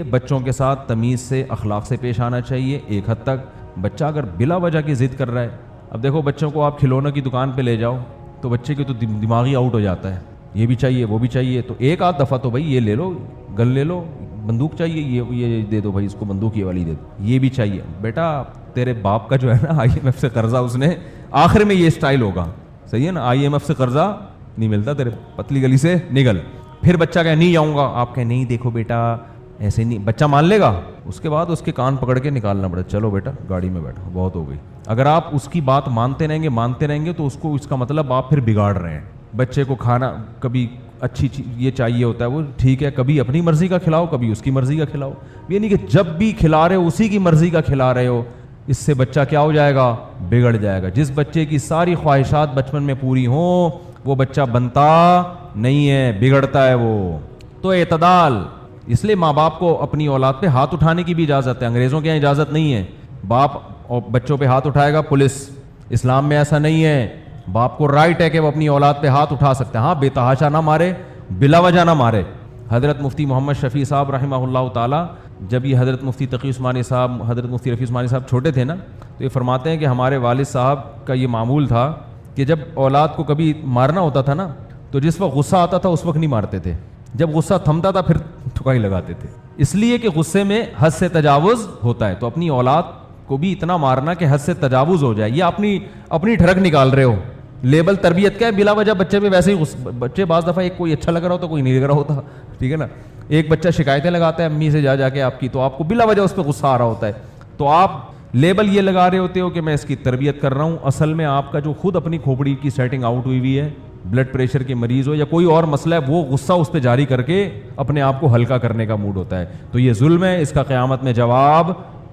بچوں کے ساتھ تمیز سے اخلاق سے پیش آنا چاہیے ایک حد تک. بچہ اگر بلا وجہ کی ضد کر رہا ہے, اب دیکھو بچوں کو آپ کھلونوں کی دکان پہ لے جاؤ تو بچے کے تو دماغی آؤٹ ہو جاتا ہے, یہ بھی چاہیے وہ بھی چاہیے, تو ایک آدھ دفعہ تو بھائی یہ لے لو, گن لے لو, بندوق چاہیے یہ دے دو بھائی, اس کو بندوق یہ والی دے دو, یہ بھی چاہیے. بیٹا تیرے باپ کا جو ہے نا IMF سے قرضہ اس نے آخر میں یہ اسٹائل ہوگا, صحیح ہے نا, IMF سے قرضہ نہیں ملتا, تیرے پتلی گلی سے نگل. پھر بچہ کہے نہیں جاؤں گا, آپ کہیں نہیں دیکھو بیٹا ایسے نہیں, بچہ مان لے گا, اس کے بعد اس کے کان پکڑ کے نکالنا پڑے, چلو بیٹا گاڑی میں بیٹھو, بہت ہو گئی. اگر آپ اس کی بات مانتے رہیں گے تو اس کو, اس کا مطلب آپ پھر بگاڑ رہے ہیں. بچے کو کھانا کبھی اچھی چیز یہ چاہیے ہوتا ہے, وہ ٹھیک ہے, کبھی اپنی مرضی کا کھلاؤ, کبھی اس کی مرضی کا کھلاؤ, یہ نہیں کہ جب بھی کھلا رہے ہو اسی کی مرضی کا کھلا رہے ہو. اس سے بچہ کیا ہو جائے گا, بگڑ جائے گا. جس بچے کی ساری خواہشات بچپن میں پوری ہوں وہ بچہ بنتا نہیں ہے, بگڑتا ہے وہ. تو اعتدال. اس لیے ماں باپ کو اپنی اولاد پہ ہاتھ اٹھانے کی بھی اجازت ہے, انگریزوں کے یہاں اجازت نہیں ہے. باپ اور بچوں پہ ہاتھ اٹھائے گا پولیس, اسلام میں ایسا نہیں ہے. باپ کو رائٹ ہے کہ وہ اپنی اولاد پہ ہاتھ اٹھا سکتے ہیں, ہاں بے تحاشا نہ مارے, بلا وجہ نہ مارے. حضرت مفتی محمد شفیع صاحب رحمہ اللہ تعالیٰ, جب یہ حضرت مفتی تقی عثمانی صاحب, حضرت مفتی رفیع عثمانی صاحب چھوٹے تھے نا, تو یہ فرماتے ہیں کہ ہمارے والد صاحب کا یہ معمول تھا کہ جب اولاد کو کبھی مارنا ہوتا تھا نا, تو جس وقت غصہ آتا تھا اس وقت نہیں مارتے تھے, جب غصہ تھمتا تھا پھر ٹھکائی لگاتے تھے, اس لیے کہ غصے میں حد سے تجاوز ہوتا ہے. تو اپنی اولاد کو بھی اتنا مارنا کہ حد سے تجاوز ہو جائے, یہ اپنی ٹھڑک نکال رہے ہو. لیبل تربیت کیا ہے, بلا وجہ بچے پہ ویسے ہی بچے بعض دفعہ ایک کوئی اچھا لگ رہا ہوتا کوئی نہیں لگ رہا ہوتا, ٹھیک ہے نا. ایک بچہ شکایتیں لگاتا ہے امی سے جا کے آپ کی, تو آپ کو بلا وجہ اس پہ غصہ آ رہا ہوتا ہے, تو آپ لیبل یہ لگا رہے ہوتے ہو کہ میں اس کی تربیت کر رہا ہوں. اصل میں آپ کا جو خود اپنی کھوپڑی کی سیٹنگ آؤٹ ہوئی ہے, بلڈ پریشر کے مریض ہو یا کوئی اور مسئلہ ہے, وہ غصہ اس پہ جاری کر کے اپنے آپ کو ہلکا کرنے کا موڈ ہوتا ہے. تو یہ ظلم ہے, اس کا قیامت میں جواب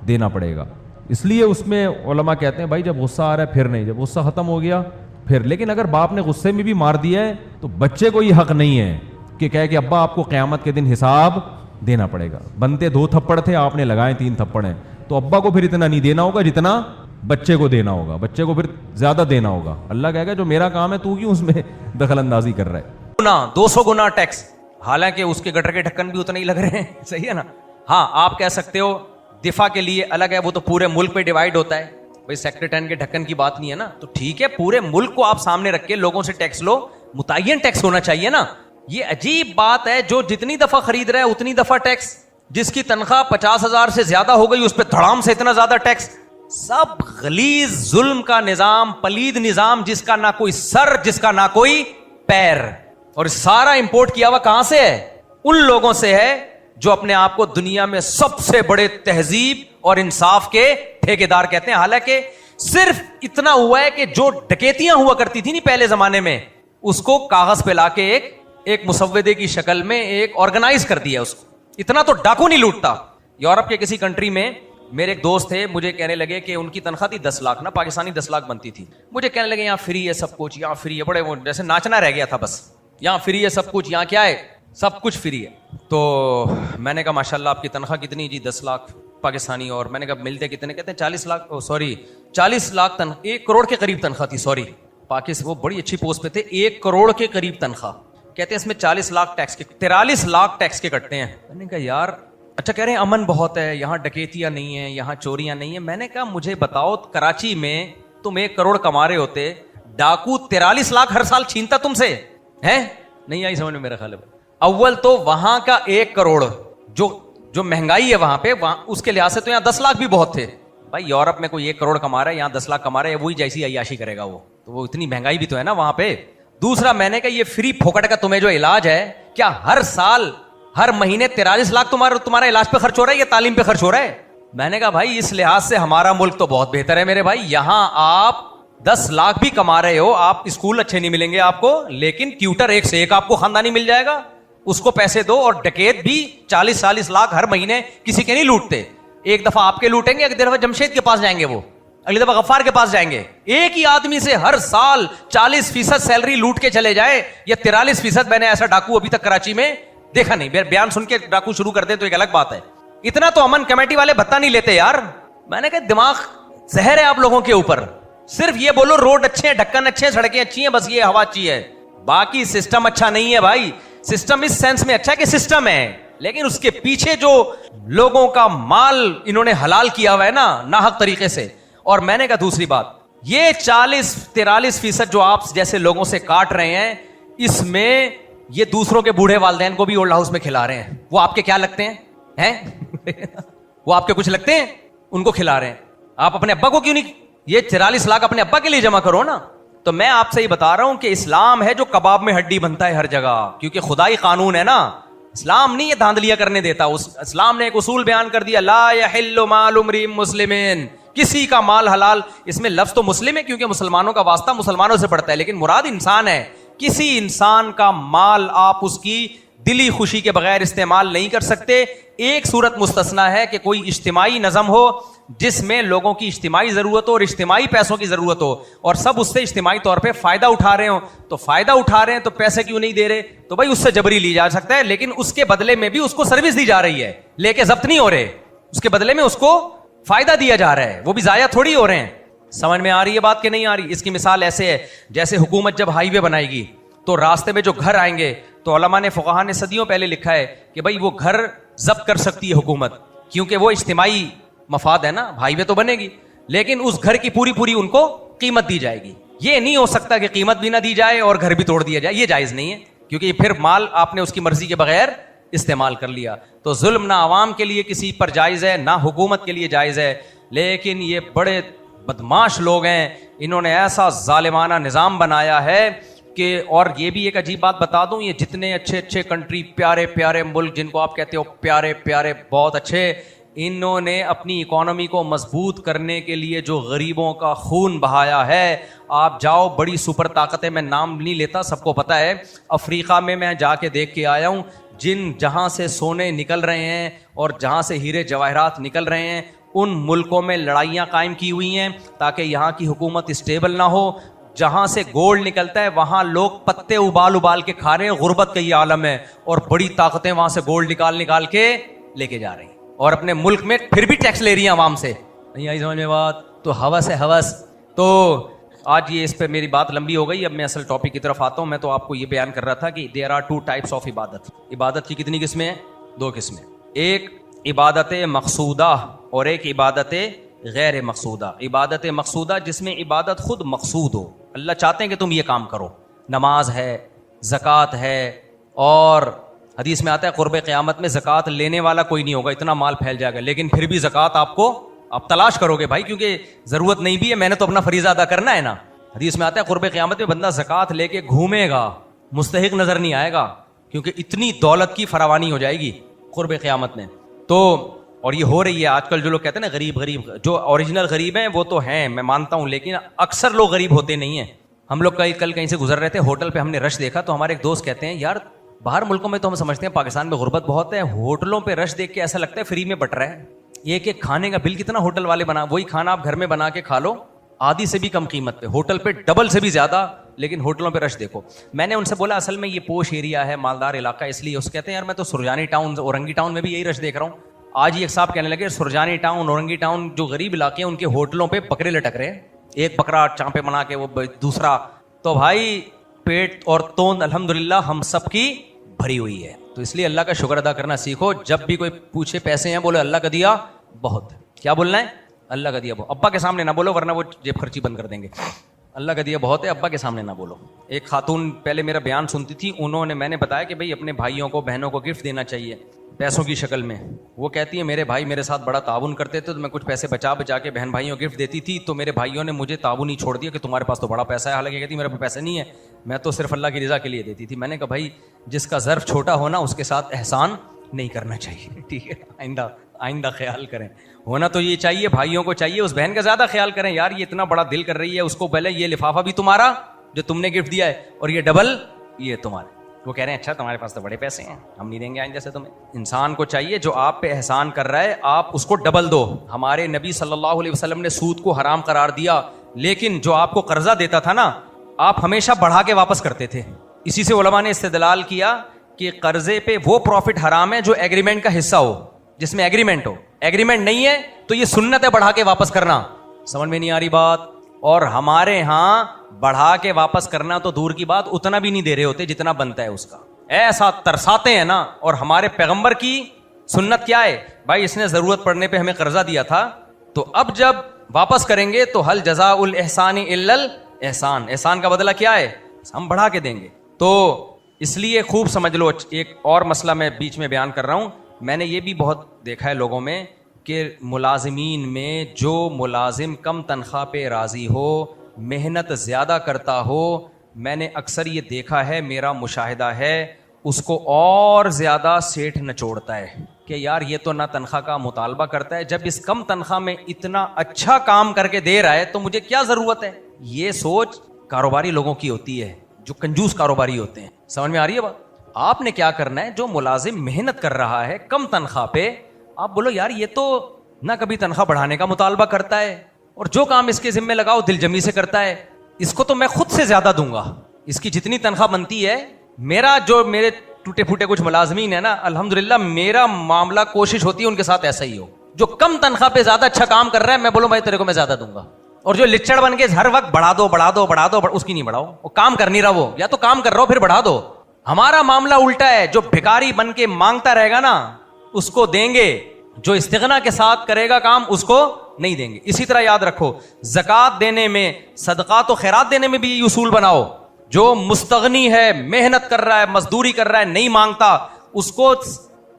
دینا پڑے گا. اس لیے اس میں علماء کہتے ہیں بھائی جب غصہ آ رہا ہے پھر نہیں, جب غصہ ختم ہو گیا پھر. لیکن اگر باپ نے غصے میں بھی مار دیا ہے تو بچے کو یہ حق نہیں ہے کہ کہے کہ ابا آپ کو قیامت کے دن حساب دینا پڑے گا. بنتے 2 تھپڑ تھے, آپ نے لگائے 3 تھپڑ ہیں, تو ابا کو پھر اتنا نہیں دینا ہوگا جتنا بچے کو دینا ہوگا, بچے کو پھر زیادہ دینا ہوگا. اللہ کہے گا جو میرا کام ہے تو کیوں اس میں دخل اندازی کر رہا ہے. 200 گنا ٹیکس, حالانکہ اس کے گٹر کے ڈھکن بھی اتنے ہی لگ رہے ہیں, صحیح ہے نا. ہاں آپ کہہ سکتے ہو دفاع کے لیے الگ ہے, وہ تو پورے ملک پہ ڈیوائڈ ہوتا ہے بھائی, سیکٹر 10 کے ڈھکن کی بات نہیں ہے نا. تو ٹھیک ہے, پورے ملک کو آپ سامنے رکھ کے لوگوں سے ٹیکس لو, متعین ٹیکس ہونا چاہیے نا. یہ عجیب بات ہے, جو جتنی دفعہ خرید رہا ہے اتنی دفعہ ٹیکس, جس کی تنخواہ 50,000 سے زیادہ ہو گئی اس پہ دھڑام سے اتنا زیادہ ٹیکس. سب غلیظ ظلم کا نظام, پلید نظام, جس کا نہ کوئی سر, جس کا نہ کوئی پیر. اور سارا امپورٹ کیا ہوا کہاں سے ہے؟ ان لوگوں سے ہے جو اپنے آپ کو دنیا میں سب سے بڑے تہذیب اور انصاف کے ٹھیکیدار کہتے ہیں. حالانکہ صرف اتنا ہوا ہے کہ جو ڈکیتیاں ہوا کرتی تھی نہیں پہلے زمانے میں, اس کو کاغذ پہ لا کے ایک مسودے کی شکل میں ایک آرگنائز کر دیا اس کو. اتنا تو ڈاکو نہیں لوٹتا. یورپ کے کسی کنٹری میں میرے ایک دوست تھے, مجھے کہنے لگے کہ ان کی تنخواہ تھی 10 لاکھ نا, پاکستانی 10 لاکھ بنتی تھی. مجھے کہنے لگے یہاں فری ہے سب کچھ, یہاں فری ہے, بڑے وہ جیسے ناچنا رہ گیا تھا بس, یہاں فری ہے سب کچھ, یہاں کیا ہے سب کچھ فری ہے. تو میں نے کہا ماشاءاللہ آپ کی تنخواہ کتنی؟ جی 10 لاکھ پاکستانی. اور میں نے کہا ملتے کتنے؟ کہتے ہیں 40 لاکھ, 40 لاکھ 1 کروڑ کے قریب تنخواہ تھی. سوری پاکستان, وہ بڑی اچھی پوسٹ پہ تھے, 1 کروڑ کے قریب تنخواہ. کہتے ہیں اس میں 40 لاکھ ٹیکس کے, 43 لاکھ ٹیکس کے کٹتے ہیں. میں نے کہا یار اچھا, کہہ رہے ہیں امن بہت ہے, یہاں ڈکیتیاں نہیں ہیں, یہاں چوریاں نہیں ہیں. میں نے کہا مجھے بتاؤ کراچی میں تم 1 کروڑ کما رہے ہوتے, ڈاکو 43 لاکھ ہر سال چھینتا تم سے ہے؟ نہیں آئی سمجھ میں میرا خیال ہے. اول تو وہاں کا 1 کروڑ جو مہنگائی ہے وہاں پہ, وہاں اس کے لحاظ سے تو یہاں 10 لاکھ بھی بہت تھے. بھائی یورپ میں کوئی 1 کروڑ کما رہا ہے, یہاں 10 لاکھ کما رہا ہے, وہی جیسی عیاشی کرے گا وہ, تو وہ اتنی مہنگائی بھی تو ہے نا وہاں پہ. دوسرا میں نے کہا یہ فری پھوکٹ کا تمہیں جو علاج ہے, کیا ہر سال ہر مہینے 43 لاکھ تمہارا علاج پہ خرچ ہو رہا ہے یا تعلیم پہ خرچ ہو رہا ہے؟ میں نے کہا بھائی اس لحاظ سے ہمارا ملک تو بہت بہتر ہے میرے بھائی. یہاں آپ 10 لاکھ بھی کما رہے ہو, آپ اسکول اچھے نہیں ملیں گے آپ کو, لیکن ٹیوٹر 1 سے 1 آپ کو خاندانی مل جائے گا, اس کو پیسے دو. اور ڈکیت بھی 40 لاکھ ہر مہینے کسی کے نہیں لوٹتے. ایک دفعہ آپ کے لوٹیں گے, ایک دفعہ جمشید کے پاس جائیں گے, وہ اگلی دفعہ غفار کے پاس جائیں گے. ایک ہی آدمی سے ہر سال 40% سیلری لوٹ کے چلے جائے, یا 43%. میں نے ایسا ڈاکو ابھی تک کراچی میں دیکھا نہیں. بیان سن کے ڈاکو شروع کر دیں تو ایک الگ بات ہے. اتنا تو امن کمیٹی والے بھتہ نہیں لیتے یار. میں نے کہا دماغ زہر ہے آپ لوگوں کے اوپر. صرف یہ بولو روڈ اچھے ہیں, ڈھکن اچھے ہیں, سڑکیں اچھی ہیں, بس یہ ہوا اچھی ہے, باقی سسٹم اچھا نہیں ہے بھائی. سسٹم اس سینس میں اچھا ہے کہ سسٹم ہے, لیکن اس کے پیچھے جو لوگوں کا مال انہوں نے حلال کیا ہوا ہے نا ناحق طریقے سے. اور میں نے کہا دوسری بات, یہ 40-43% جو آپ جیسے لوگوں سے کاٹ رہے ہیں, اس میں یہ دوسروں کے بوڑھے والدین کو بھی اولڈ ہاؤس میں کھلا رہے ہیں. وہ آپ کے کیا لگتے ہیں؟ وہ آپ کے کچھ لگتے ہیں؟ ان کو کھلا رہے ہیں. آپ اپنے ابا کو کیوں نہیں, یہ 44 لاکھ اپنے ابا کے لیے جمع کرو نا. تو میں آپ سے یہ بتا رہا ہوں کہ اسلام ہے جو کباب میں ہڈی بنتا ہے ہر جگہ, کیونکہ خدائی قانون ہے نا. اسلام نہیں یہ دھاندلیاں کرنے دیتا. اسلام نے ایک اصول بیان کر دیا, لا یحل مال امرئ مسلم, کسی کا مال حلال. اس میں لفظ تو مسلم ہے کیونکہ مسلمانوں کا واسطہ مسلمانوں سے پڑتا ہے, لیکن مراد انسان ہے. کسی انسان کا مال آپ اس کی دلی خوشی کے بغیر استعمال نہیں کر سکتے. ایک صورت مستثنا ہے کہ کوئی اجتماعی نظم ہو جس میں لوگوں کی اجتماعی ضرورت ہو اور اجتماعی پیسوں کی ضرورت ہو, اور سب اس سے اجتماعی طور پہ فائدہ اٹھا رہے ہوں. تو فائدہ اٹھا رہے ہیں تو پیسے کیوں نہیں دے رہے؟ تو بھائی اس سے جبری لی جا سکتا ہے, لیکن اس کے بدلے میں بھی اس کو سروس دی جا رہی ہے, لے کے ضبط نہیں ہو رہے. اس کے بدلے میں اس کو فائدہ دیا جا رہا ہے, وہ بھی ضائع تھوڑی ہو رہے ہیں. سمجھ میں آ رہی ہے بات کہ نہیں آ رہی؟ اس کی مثال ایسے ہے جیسے حکومت جب ہائی وے بنائے گی تو راستے میں جو گھر آئیں گے, تو علماء نے فقہاء نے صدیوں پہلے لکھا ہے کہ بھائی وہ گھر ضبط کر سکتی ہے حکومت, کیونکہ وہ اجتماعی مفاد ہے نا, ہائی وے تو بنے گی, لیکن اس گھر کی پوری ان کو قیمت دی جائے گی. یہ نہیں ہو سکتا کہ قیمت بھی نہ دی جائے اور گھر بھی توڑ دیا جائے, یہ جائز نہیں ہے, کیونکہ پھر مال آپ نے اس کی مرضی کے بغیر استعمال کر لیا. تو ظلم نہ عوام کے لیے کسی پر جائز ہے نہ حکومت کے لیے جائز ہے, لیکن یہ بڑے بدماش لوگ ہیں, انہوں نے ایسا ظالمانہ نظام بنایا ہے کہ, اور یہ بھی ایک عجیب بات بتا دوں, یہ جتنے اچھے کنٹری, پیارے ملک جن کو آپ کہتے ہو پیارے بہت اچھے, انہوں نے اپنی اکانومی کو مضبوط کرنے کے لیے جو غریبوں کا خون بہایا ہے. آپ جاؤ, بڑی سپر طاقتیں, میں نام نہیں لیتا, سب کو پتا ہے. افریقہ میں جا کے دیکھ کے آیا ہوں, جہاں سے سونے نکل رہے ہیں اور جہاں سے ہیرے جواہرات نکل رہے ہیں, ان ملکوں میں لڑائیاں قائم کی ہوئی ہیں تاکہ یہاں کی حکومت اسٹیبل نہ ہو. جہاں سے گولڈ نکلتا ہے وہاں لوگ پتے ابال کے کھا رہے ہیں, غربت کا یہ عالم ہے, اور بڑی طاقتیں وہاں سے گولڈ نکال کے لے کے جا رہی ہیں, اور اپنے ملک میں پھر بھی ٹیکس لے رہی ہیں عوام سے. نہیں آئی سمجھ میں بات؟ تو ہوس ہے ہوس. تو آج یہ اس پہ میری بات لمبی ہو گئی, اب میں اصل ٹاپک کی طرف آتا ہوں. میں تو آپ کو یہ بیان کر رہا تھا کہ دیر آر 2 types آف عبادت. عبادت کی کتنی قسمیں ہیں؟ 2 قسمیں. ایک عبادت مقصودہ اور ایک عبادت غیر مقصودہ. عبادت مقصودہ جس میں عبادت خود مقصود ہو, اللہ چاہتے ہیں کہ تم یہ کام کرو, نماز ہے, زکوٰۃ ہے, اور حدیث میں آتا ہے قرب قیامت میں زکوٰۃ لینے والا کوئی نہیں ہوگا, اتنا مال پھیل جائے گا, لیکن پھر بھی زکوٰۃ آپ تلاش کرو گے بھائی, کیونکہ ضرورت نہیں بھی ہے, میں نے تو اپنا فریضہ ادا کرنا ہے نا. حدیث میں آتا ہے قرب قیامت میں بندہ زکوٰۃ لے کے گھومے گا, مستحق نظر نہیں آئے گا, کیونکہ اتنی دولت کی فراوانی ہو جائے گی قرب قیامت میں. تو اور یہ ہو رہی ہے آج کل. جو لوگ کہتے ہیں نا غریب, جو اوریجنل غریب ہیں وہ تو ہیں, میں مانتا ہوں, لیکن اکثر لوگ غریب ہوتے نہیں ہیں. ہم لوگ کل کہیں سے گزر رہے تھے, ہوٹل پہ ہم نے رش دیکھا, تو ہمارے ایک دوست کہتے ہیں یار باہر ملکوں میں تو ہم سمجھتے ہیں پاکستان میں غربت بہت ہے, ہوٹلوں پہ رش دیکھ کے ایسا لگتا ہے فری میں بٹ رہا ہے. ایک کھانے کا بل کتنا ہوٹل والے بنا, وہی کھانا آپ گھر میں بنا کے کھا لو آدھی سے بھی کم قیمت پہ, ہوٹل پہ ڈبل سے بھی زیادہ, لیکن ہوٹلوں پہ رش دیکھو. میں نے ان سے بولا اصل میں یہ پوش ایریا ہے, مالدار علاقہ, اس لیے. اس کہتے ہیں یار میں تو سرجانی ٹاؤن, اورنگی ٹاؤن میں بھی یہی رش دیکھ رہا ہوں. آج ہی ایک صاحب کہنے لگے سرجانی ٹاؤن, اورنگی ٹاؤن جو غریب علاقے ہیں ان کے ہوٹلوں پہ بکرے لٹک رہے ہیں, ایک بکرا چانپے بنا کے وہ دوسرا. تو بھائی پیٹ اور توند الحمدللہ ہم سب کی بھری ہوئی ہے. تو اس لیے اللہ کا شکر ادا کرنا سیکھو. جب بھی کوئی پوچھے پیسے ہیں, بولو اللہ کا دیا بہت. کیا بولنا ہے؟ اللہ کا دیا بہت. ابا کے سامنے نہ بولو ورنہ وہ جیب خرچی بند کر دیں گے. اللہ کا دیا بہت ہے, ابا کے سامنے نہ بولو. ایک خاتون پہلے میرا بیان سنتی تھی, میں نے بتایا کہ بھائی اپنے بھائیوں کو بہنوں کو گفٹ دینا چاہیے پیسوں کی شکل میں. وہ کہتی ہے میرے بھائی میرے ساتھ بڑا تعاون کرتے تھے, تو میں کچھ پیسے بچا کے بہن بھائیوں کو گفٹ دیتی تھی, تو میرے بھائیوں نے مجھے تعاون ہی چھوڑ دیا کہ تمہارے پاس تو بڑا پیسہ ہے. حالانکہ کہتی میرے پاس پیسے نہیں ہے, میں تو صرف اللہ کی رضا کے لیے دیتی تھی. میں نے کہا بھائی جس کا ظرف چھوٹا ہونا اس کے ساتھ احسان نہیں کرنا چاہیے, ٹھیک ہے, آئندہ خیال کریں. ہونا تو یہ چاہیے, بھائیوں کو چاہیے اس بہن کا زیادہ خیال کریں. یار یہ اتنا بڑا دل کر رہی ہے, اس کو پہلے یہ لفافہ بھی تمہارا جو تم نے گفٹ دیا ہے, اور یہ ڈبل یہ تمہارے. وہ کہہ رہے ہیں اچھا تمہارے پاس تو بڑے پیسے ہیں, ہم نہیں دیں گے آئندہ سے تمہیں. انسان کو چاہیے جو آپ پہ احسان کر رہا ہے آپ اس کو ڈبل دو. ہمارے نبی صلی اللہ علیہ وسلم نے سود کو حرام قرار دیا, لیکن جو آپ کو قرضہ دیتا تھا نا آپ ہمیشہ بڑھا کے واپس کرتے تھے. اسی سے علماء نے استدلال کیا کہ قرضے پہ وہ پروفٹ حرام ہے جو ایگریمنٹ کا حصہ ہو, جس میں ایگریمنٹ ہو. ایگریمنٹ نہیں ہے تو یہ سنت ہے بڑھا کے واپس کرنا. سمجھ میں نہیں آ رہی بات؟ اور ہمارے ہاں بڑھا کے واپس کرنا تو دور کی بات, اتنا بھی نہیں دے رہے ہوتے جتنا بنتا ہے اس کا. ایسا ترساتے ہیں نا. اور ہمارے پیغمبر کی سنت کیا ہے بھائی؟ اس نے ضرورت پڑنے پہ ہمیں قرضہ دیا تھا, تو اب جب واپس کریں گے تو حل جزاء الاحسان الا الاحسان, احسان کا بدلہ کیا ہے؟ ہم بڑھا کے دیں گے. تو اس لیے خوب سمجھ لو. ایک اور مسئلہ میں بیچ میں بیان کر رہا ہوں, میں نے یہ بھی بہت دیکھا ہے لوگوں میں کہ ملازمین میں جو ملازم کم تنخواہ پہ راضی ہو, محنت زیادہ کرتا ہو, میں نے اکثر یہ دیکھا ہے, میرا مشاہدہ ہے, اس کو اور زیادہ سیٹھ نچوڑتا ہے کہ یار یہ تو نہ تنخواہ کا مطالبہ کرتا ہے, جب اس کم تنخواہ میں اتنا اچھا کام کر کے دے رہا ہے تو مجھے کیا ضرورت ہے. یہ سوچ کاروباری لوگوں کی ہوتی ہے جو کنجوس کاروباری ہوتے ہیں. سمجھ میں آ رہی ہے بات؟ آپ نے کیا کرنا ہے, جو ملازم محنت کر رہا ہے کم تنخواہ پہ, آپ بولو یار یہ تو نہ کبھی تنخواہ بڑھانے کا مطالبہ کرتا ہے, اور جو کام اس کے ذمہ لگاؤ دل جمی سے کرتا ہے, اس کو تو میں خود سے زیادہ دوں گا. اس کی جتنی تنخواہ بنتی ہے, میرا جو میرے ٹوٹے پھوٹے کچھ ملازمین ہیں نا, الحمدللہ میرا معاملہ کوشش ہوتی ہے ان کے ساتھ ایسا ہی ہو. جو کم تنخواہ پہ زیادہ اچھا کام کر رہا ہے, میں بولوں بھائی تیرے کو میں زیادہ دوں گا. اور جو لچڑ بن کے ہر وقت بڑھا دو بڑھا دو بڑھا دو, اس کی نہیں بڑھاؤ. وہ کام کر نہیں رہا, وہ یا تو کام کر رہا ہو پھر بڑھا دو. ہمارا معاملہ الٹا ہے, جو بھکاری بن کے مانگتا رہے گا نا اس کو دیں گے, جو استغنا کے ساتھ کرے گا کام اس کو نہیں دیں گے. اسی طرح یاد رکھو, زکوٰۃ دینے میں, صدقات و خیرات دینے میں بھی یہ اصول بناؤ. جو مستغنی ہے, محنت کر رہا ہے, مزدوری کر رہا ہے, نہیں مانگتا, اس کو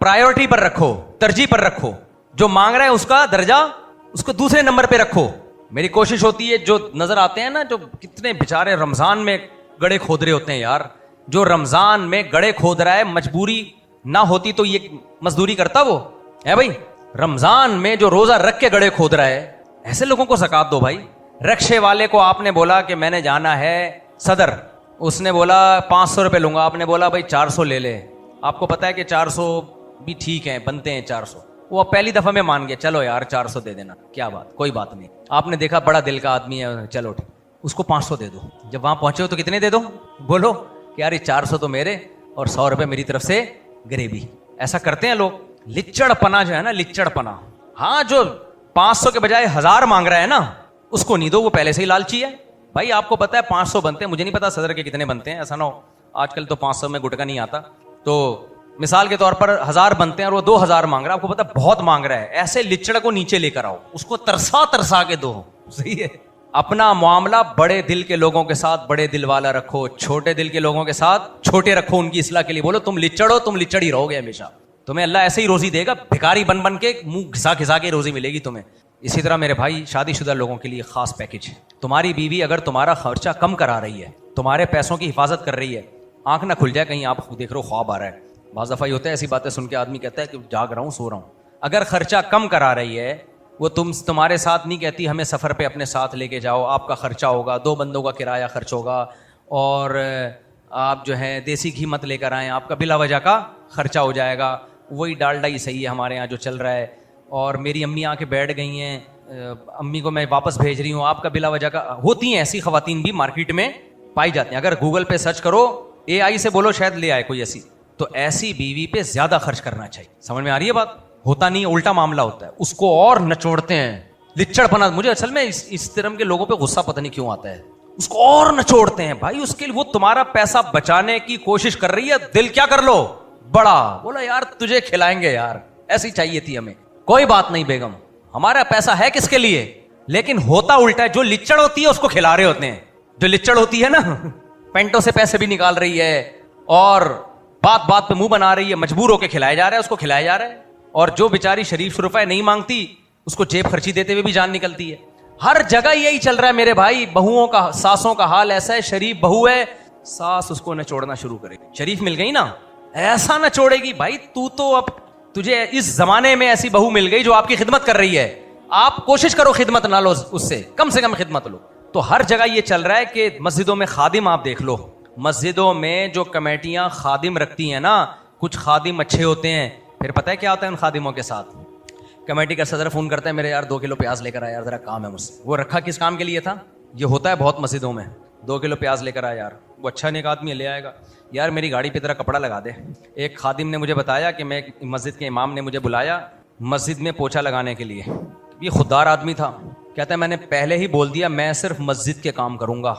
پرائیورٹی پر رکھو, ترجیح پر رکھو. جو مانگ رہا ہے اس کا درجہ اس کو دوسرے نمبر پہ رکھو. میری کوشش ہوتی ہے, جو نظر آتے ہیں نا جو کتنے بیچارے رمضان میں گڑے کھود رہے ہوتے ہیں یار, جو رمضان میں گڑے کھود رہا ہے, مجبوری نہ ہوتی تو یہ مزدوری کرتا وہ ہے بھائی. رمضان میں جو روزہ رکھ کے گڑے کھود رہا ہے, ایسے لوگوں کو زکوٰۃ دو بھائی. رکشے والے کو آپ نے بولا کہ میں نے جانا ہے صدر, اس نے بولا 500 روپے لوں گا, آپ نے بولا بھائی 400 لے لے. آپ کو پتا ہے کہ 400 بھی ٹھیک ہے, بنتے ہیں 400. وہ پہلی دفعہ میں مان گیا, چلو یار 400 دے دینا, کیا بات, کوئی بات نہیں. آپ نے دیکھا بڑا دل کا آدمی ہے, چلو ٹھیک, اس کو 500 دے دو. جب وہاں پہنچے ہو تو کتنے دے دو, بولو کہ یار یہ 400 تو میرے اور 100 روپے میری طرف سے گریوی. ایسا کرتے ہیں لوگ. لچڑ پنا جو ہے نا, لچڑ پنا. ہاں جو 500 کے بجائے 1000 مانگ رہا ہے نا, اس کو نہیں دو, وہ پہلے سے ہی لالچی ہے. بھائی آپ کو پتا ہے 500 بنتے ہیں, مجھے نہیں پتا صدر کے کتنے بنتے ہیں, ایسا نہ ہو آج کل تو 500 میں گٹکا نہیں آتا. تو مثال کے طور پر 1000 بنتے ہیں اور وہ 2000 مانگ رہا ہے, آپ کو پتا بہت مانگ رہا ہے, ایسے لچڑ کو نیچے لے کر آؤ, اس کو ترسا کے دو. صحیح ہے. اپنا معاملہ بڑے دل کے لوگوں کے ساتھ بڑے دل والا رکھو, چھوٹے دل کے لوگوں کے ساتھ چھوٹے رکھو, ان کی اصلاح کے لیے بولو تم لچڑ ہو, تم لچڑ ہی رہو گے ہمیشہ, تمہیں اللہ ایسے ہی روزی دے گا, بھکاری بن بن کے منہ گھسا گھسا کے روزی ملے گی تمہیں. اسی طرح میرے بھائی شادی شدہ لوگوں کے لیے خاص پیکج ہے. تمہاری بیوی اگر تمہارا خرچہ کم کرا رہی ہے, تمہارے پیسوں کی حفاظت کر رہی ہے, آنکھ نہ کھل جائے کہیں آپ دیکھ رہے ہو خواب آ رہا ہے. بعض دفعہ ہوتا ہے ایسی باتیں سن کے آدمی کہتا ہے کہ جاگ رہا ہوں, سو رہا ہوں. اگر خرچہ کم کرا رہی ہے, وہ تمہارے ساتھ نہیں کہتی ہمیں سفر پہ اپنے ساتھ لے کے جاؤ, آپ کا خرچہ ہوگا, 2 بندوں کا کرایہ خرچ ہوگا, اور آپ جو ہے دیسی گھی مت لے کر آئیں, آپ کا بلا وجہ کا خرچہ ہو جائے گا, وہی ڈالڈا ہی صحیح ہے ہمارے یہاں جو چل رہا ہے, اور میری امی آ کے بیٹھ گئی ہیں, امی کو میں واپس بھیج رہی ہوں, آپ کا بلا وجہ کا. ہوتی ہیں ایسی خواتین بھی مارکیٹ میں پائی جاتی ہیں. اگر گوگل پہ سرچ کرو, AI سے بولو شاید لے آئے کوئی ایسی. تو ایسی بیوی پہ زیادہ خرچ کرنا چاہیے. سمجھ میں آ رہی ہے بات؟ ہوتا نہیں, الٹا معاملہ ہوتا ہے, اس کو اور نچوڑتے ہیں, لچڑ پنا. مجھے اصل میں اس طرح کے لوگوں پہ غصہ پتہ نہیں کیوں آتا ہے, اس کو اور نچوڑتے ہیں. بھائی اس کے لیے وہ تمہارا پیسہ بچانے کی کوشش کر رہی ہے, دل کیا کر لو بڑا, بولا یار تجھے کھلائیں گے یار, ایسی چاہیے تھی ہمیں. کوئی بات نہیں بیگم, ہمارا پیسہ ہے کس کے لیے. لیکن ہوتا الٹا ہے, جو لچڑ ہوتی ہے اس کو کھلا رہے ہوتے ہیں. جو لچڑ ہوتی ہے نا, پینٹوں سے پیسے بھی نکال رہی ہے اور بات بات پہ منہ بنا رہی ہے, مجبور ہو کے کھلایا جا رہا ہے, اس کو کھلایا جا رہا ہے. اور جو بیچاری شریف روپے نہیں مانگتی, اس کو جیب خرچی دیتے ہوئے بھی جان نکلتی ہے. ہر جگہ یہی چل رہا ہے میرے بھائی. بہوؤں کا, ساسوں کا حال ایسا ہے, شریف بہو ہے, ساس اس کو نچوڑنا شروع کرے گی. شریف مل گئی نا, ایسا نہ چھوڑے گی. بھائی تو اب تجھے اس زمانے میں ایسی بہو مل گئی جو آپ کی خدمت کر رہی ہے, آپ کوشش کرو خدمت نہ لو اس سے کم خدمت لو. تو ہر جگہ یہ چل رہا ہے کہ مسجدوں میں خادم, آپ دیکھ لو مسجدوں میں جو کمیٹیاں خادم رکھتی ہیں نا, کچھ خادم اچھے ہوتے ہیں, پھر پتہ ہے کیا ہوتا ہے ان خادموں کے ساتھ. کمیٹی کا صدر فون کرتا ہے, میرے یار 2 کلو پیاز لے کر آیا یار, ذرا کام ہے مجھ سے. وہ رکھا کس کام کے لیے تھا؟ یہ ہوتا ہے بہت مسجدوں میں, 2 کلو پیاز لے کر آیا یار, وہ اچھا نیک آدمی لے آئے گا, یار میری گاڑی پہ ذرا کپڑا لگا دے. ایک خادم نے مجھے بتایا کہ میں مسجد کے امام نے مجھے بلایا مسجد میں پوچھا لگانے کے لیے. یہ خوددار آدمی تھا, کہتا ہے میں نے پہلے ہی بول دیا میں صرف مسجد کے کام کروں گا.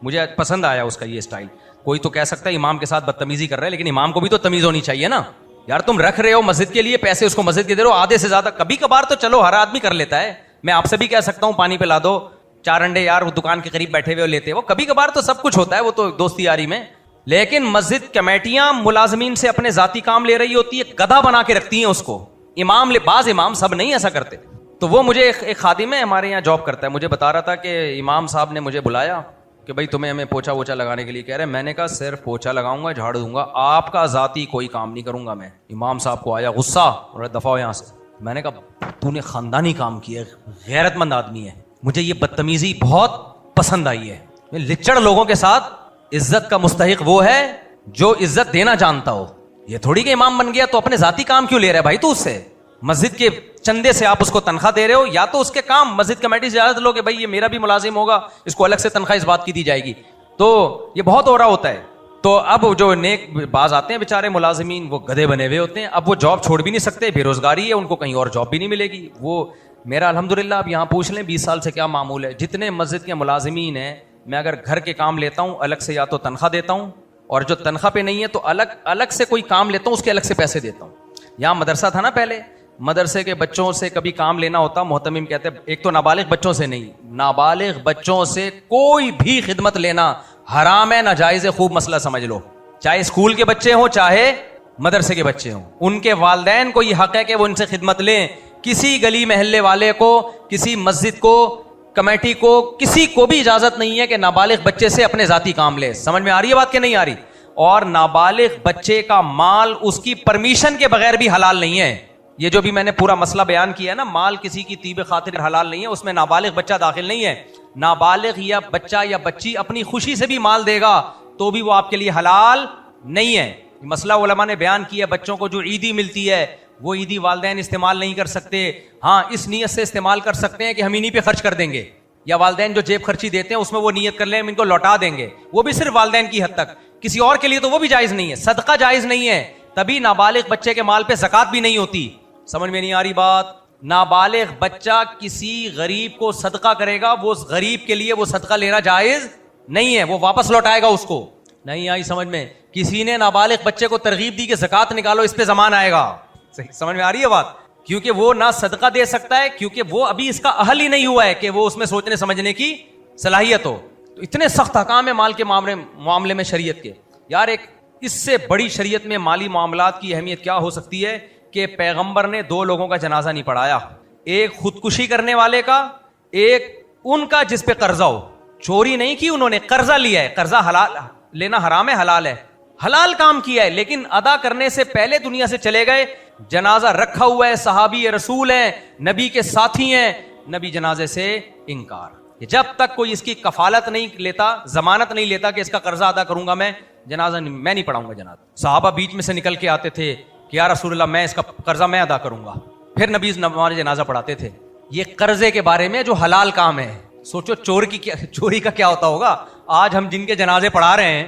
مجھے پسند آیا اس کا یہ اسٹائل. کوئی تو کہہ سکتا ہے امام کے ساتھ بدتمیزی کر رہا ہے, لیکن امام کو بھی تو تمیز ہونی چاہیے نا یار. تم رکھ رہے ہو مسجد کے لیے پیسے, اس کو مسجد کے دے رہے ہو آدھے سے زیادہ. کبھی کبھار تو چلو ہر آدمی کر لیتا ہے, میں آپ سے بھی کہہ سکتا ہوں پانی پلا دو, 4 انڈے یار وہ دکان کے قریب بیٹھے ہوئے لیتے, وہ کبھی کبھار تو سب کچھ ہوتا ہے, وہ تو دوستی یاری میں. لیکن مسجد کمیٹیاں ملازمین سے اپنے ذاتی کام لے رہی ہوتی ہے, گدھا بنا کے رکھتی ہیں اس کو. امام بعض امام, سب نہیں ایسا کرتے. تو وہ مجھے ایک خادم ہے ہمارے یہاں جاب کرتا ہے, مجھے بتا رہا تھا کہ امام صاحب نے مجھے بلایا کہ بھائی تمہیں ہمیں پوچھا ووچھا لگانے کے لیے کہہ رہے ہیں. میں نے کہا صرف پوچھا لگاؤں گا, جھاڑ دوں گا, آپ کا ذاتی کوئی کام نہیں کروں گا میں. امام صاحب کو آیا غصہ, اور دفعہ ہو یہاں سے. میں نے کہا تو نے خاندانی کام کیا, غیرت مند آدمی ہے, مجھے یہ بدتمیزی بہت پسند آئی ہے. لچڑ لوگوں کے ساتھ عزت کا مستحق وہ ہے جو عزت دینا جانتا ہو. یہ تھوڑی کہ امام بن گیا تو اپنے ذاتی کام کیوں لے رہا ہے بھائی, تو اس سے مسجد کے چندے سے آپ اس کو تنخواہ دے رہے ہو, یا تو اس کے کام مسجد کمیٹی سے اجازت لو کہ بھائی یہ میرا بھی ملازم ہوگا, اس کو الگ سے تنخواہ اس بات کی دی جائے گی. تو یہ بہت ہو رہا ہوتا ہے. تو اب جو نیک باز آتے ہیں بیچارے ملازمین, وہ گدھے بنے ہوئے ہوتے ہیں. اب وہ جاب چھوڑ بھی نہیں سکتے, بے روزگاری ہے, ان کو کہیں اور جاب بھی نہیں ملے گی. وہ میرا الحمدللہ اب یہاں پوچھ لیں 20 سال سے کیا معمول ہے, جتنے مسجد کے ملازمین ہیں, میں اگر گھر کے کام لیتا ہوں الگ سے یا تو تنخواہ دیتا ہوں, اور جو تنخواہ پہ نہیں ہے تو الگ سے کوئی کام لیتا ہوں, اس کے الگ سے پیسے دیتا ہوں. یہاں مدرسہ تھا نا پہلے, مدرسے کے بچوں سے کبھی کام لینا ہوتا, محتمم کہتے ہیں ایک تو نابالغ بچوں سے نہیں, نابالغ بچوں سے کوئی بھی خدمت لینا حرام ہے, ناجائز ہے. خوب مسئلہ سمجھ لو, چاہے اسکول کے بچے ہوں چاہے مدرسے کے بچے ہوں, ان کے والدین کو یہ حق ہے کہ وہ ان سے خدمت لیں. کسی گلی محلے والے کو, کسی مسجد کو, کمیٹی کو, کسی کو بھی اجازت نہیں ہے کہ نابالغ بچے سے اپنے ذاتی کام لے. سمجھ میں آ رہی ہے بات کہ نہیں آ رہی؟ اور نابالغ بچے کا مال اس کی پرمیشن کے بغیر بھی حلال نہیں ہے. یہ جو بھی میں نے پورا مسئلہ بیان کیا ہے نا, مال کسی کی طیب خاطر حلال نہیں ہے, اس میں نابالغ بچہ داخل نہیں ہے. نابالغ یا بچہ یا بچی اپنی خوشی سے بھی مال دے گا تو بھی وہ آپ کے لیے حلال نہیں ہے. مسئلہ علماء نے بیان کیا. بچوں کو جو عیدی ملتی ہے وہ عیدی والدین استعمال نہیں کر سکتے. ہاں اس نیت سے استعمال کر سکتے ہیں کہ ہم انہی پہ خرچ کر دیں گے, یا والدین جو جیب خرچی دیتے ہیں اس میں وہ نیت کر لیں ہم ان کو لوٹا دیں گے, وہ بھی صرف والدین کی حد تک, کسی اور کے لیے تو وہ بھی جائز نہیں ہے. صدقہ جائز نہیں ہے, تبھی نابالغ بچے کے مال پہ زکوٰۃ بھی نہیں ہوتی. سمجھ میں نہیں آ رہی بات؟ نابالغ بچہ کسی غریب کو صدقہ کرے گا, وہ غریب کے لیے وہ صدقہ لینا جائز نہیں ہے, وہ واپس لوٹائے گا اس کو. نہیں آئی سمجھ میں؟ کسی نے نابالغ بچے کو ترغیب دی کہ زکوٰۃ نکالو, اس پہ زمان آئے گا. صحیح سمجھ میں آ رہی ہے بات؟ کیونکہ وہ نہ صدقہ دے سکتا ہے, کیونکہ وہ ابھی اس کا اہل ہی نہیں ہوا ہے کہ وہ اس میں سوچنے سمجھنے کی صلاحیت ہو. تو اتنے سخت احکام ہے مال کے معاملے میں شریعت کے. یار ایک اس سے بڑی شریعت میں مالی معاملات کی اہمیت کیا ہو سکتی ہے کہ پیغمبر نے 2 لوگوں کا جنازہ نہیں پڑھایا, ایک خودکشی کرنے والے کا, ایک ان کا جس پہ قرضہ ہو. چوری نہیں کی انہوں نے, قرضہ لیا ہے. قرضہ حلال لینا حرام ہے, حلال ہے, حلال کام کیا ہے, لیکن ادا کرنے سے پہلے دنیا سے چلے گئے. جنازہ رکھا ہوا ہے, صحابی رسول ہیں, نبی کے ساتھی ہیں, نبی جنازے سے انکار. جب تک کوئی اس کی کفالت نہیں لیتا, ضمانت نہیں لیتا کہ اس کا قرضہ ادا کروں گا میں, جنازہ میں نہیں پڑھاؤں گا جنازہ. صحابہ بیچ میں سے نکل کے آتے تھے کہ یا رسول اللہ میں اس کا قرضہ میں ادا کروں گا, پھر نبی ہمارے جنازہ پڑھاتے تھے. یہ قرضے کے بارے میں جو حلال کام ہے, سوچو چوری کا کیا ہوتا ہوگا. آج ہم جن کے جنازے پڑھا رہے ہیں,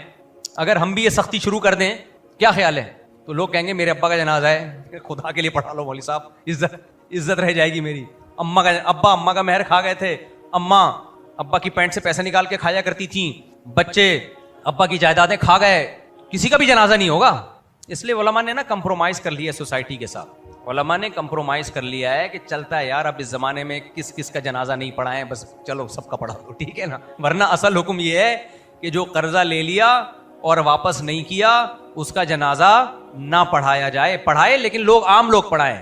اگر ہم بھی یہ سختی شروع کر دیں, کیا خیال ہے؟ تو لوگ کہیں گے میرے ابا کا جنازہ ہے, خدا کے لیے پڑھا لو مولوی صاحب, عزت رہ جائے گی میری. ابا کا مہر کھا گئے تھے, اماں ابا کی پینٹ سے پیسے نکال کے کھایا کرتی تھیں, بچے ابا کی جائیدادیں کھا گئے, کسی کا بھی جنازہ نہیں ہوگا. اس لیے علماء نے نا کمپرومائز کر لیا سوسائٹی کے ساتھ. علماء نے کمپرومائز کر لیا ہے کہ چلتا ہے یار, اب اس زمانے میں کس کا جنازہ نہیں پڑھائیں, بس چلو سب کا پڑھا دو, ٹھیک ہے نا. ورنہ اصل حکم یہ ہے کہ جو قرضہ لے لیا اور واپس نہیں کیا اس کا جنازہ نہ پڑھایا جائے. پڑھائے لیکن عام لوگ پڑھائیں,